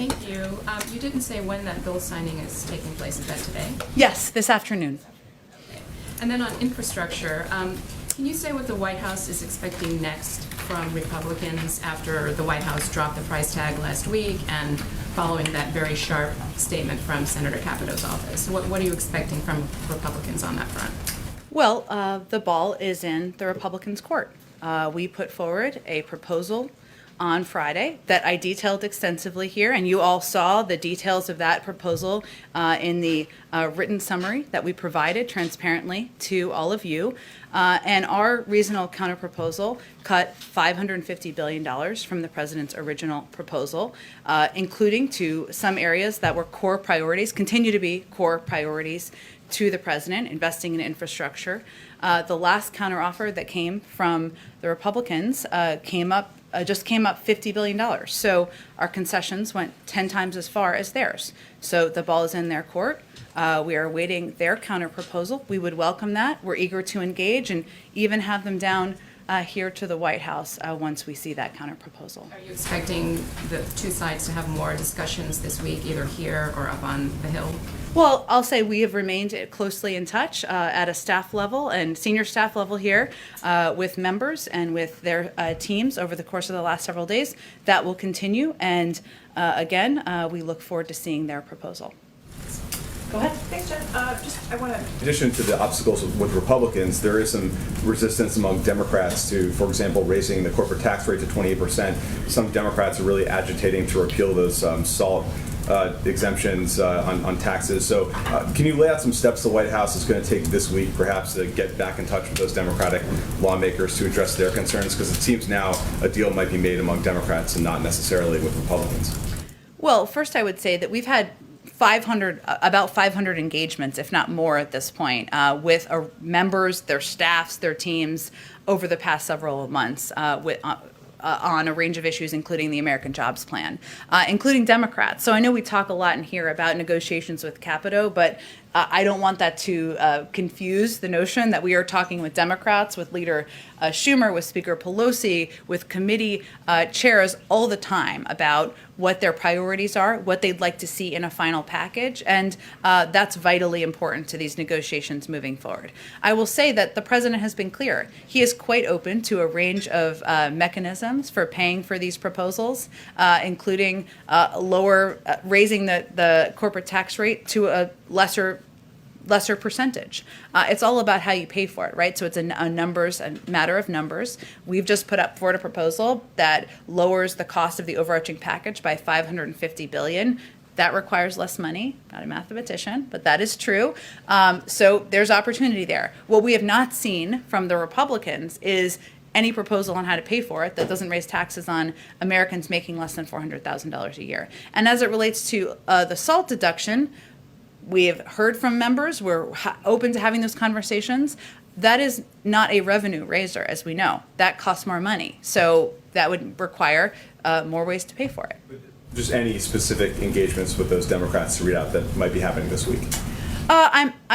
Thank you. You didn't say when that bill signing is taking place. Is that today? Yes, this afternoon. And then on infrastructure, can you say what the White House is expecting next from Republicans after the White House dropped the price tag last week and following that very sharp statement from Senator Capito's office? What are you expecting from Republicans on that front? Well, the ball is in the Republicans' court. We put forward a proposal on Friday that I detailed extensively here, and you all saw the details of that proposal in the written summary that we provided transparently to all of you. And our reasonable counterproposal cut $550 billion from the president's original proposal, including to some areas that were core priorities, continue to be core priorities to the president, investing in infrastructure. The last counteroffer that came from the Republicans just came up $50 billion. So our concessions went 10 times as far as theirs. So the ball is in their court. We are awaiting their counterproposal. We would welcome that. We're eager to engage and even have them down here to the White House once we see that counterproposal. Are you expecting the two sides to have more discussions this week, either here or up on the Hill? Well, I'll say we have remained closely in touch at a staff level and senior staff level here with members and with their teams over the course of the last several days. That will continue, and again, we look forward to seeing their proposal. Go ahead. Thanks, Jen. I want to. In addition to the obstacles with Republicans, there is some resistance among Democrats to, for example, raising the corporate tax rate to 28%. Some Democrats are really agitating to repeal those SALT exemptions on taxes. So can you lay out some steps the White House is going to take this week, perhaps, to get back in touch with those Democratic lawmakers to address their concerns? Because it seems now a deal might be made among Democrats and not necessarily with Republicans. Well, first I would say that we've had about 500 engagements, if not more at this point, with members, their staffs, their teams over the past several months on a range of issues, including the American Jobs Plan, including Democrats. So I know we talk a lot in here about negotiations with Capito, but I don't want that to confuse the notion that we are talking with Democrats, with Leader Schumer, with Speaker Pelosi, with committee chairs all the time about what their priorities are, what they'd like to see in a final package, and that's vitally important to these negotiations moving forward. I will say that the president has been clear. He is quite open to a range of mechanisms for paying for these proposals, including raising the corporate tax rate to a lesser percentage. It's all about how you pay for it, right? So it's a matter of numbers. We've just put up forward a proposal that lowers the cost of the overarching package by $550 billion. That requires less money. Not a mathematician, but that is true. So there's opportunity there. What we have not seen from the Republicans is any proposal on how to pay for it that doesn't raise taxes on Americans making less than $400,000 a year. And as it relates to the SALT deduction, we have heard from members. We're open to having those conversations. That is not a revenue raiser, as we know. That costs more money. So that would require more ways to pay for it. Just any specific engagements with those Democrats to read out that might be happening this week?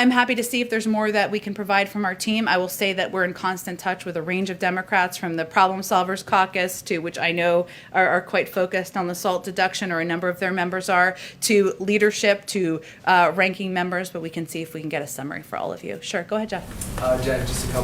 I'm happy to see if there's more that we can provide from our team. I will say that we're in constant touch with a range of Democrats, from the Problem Solvers Caucus, to which I know are quite focused on the SALT deduction, or a number of their members are, to leadership, to ranking members, but we can see if we can get a summary for all of you. Sure, go ahead, Jeff. Jen, just a couple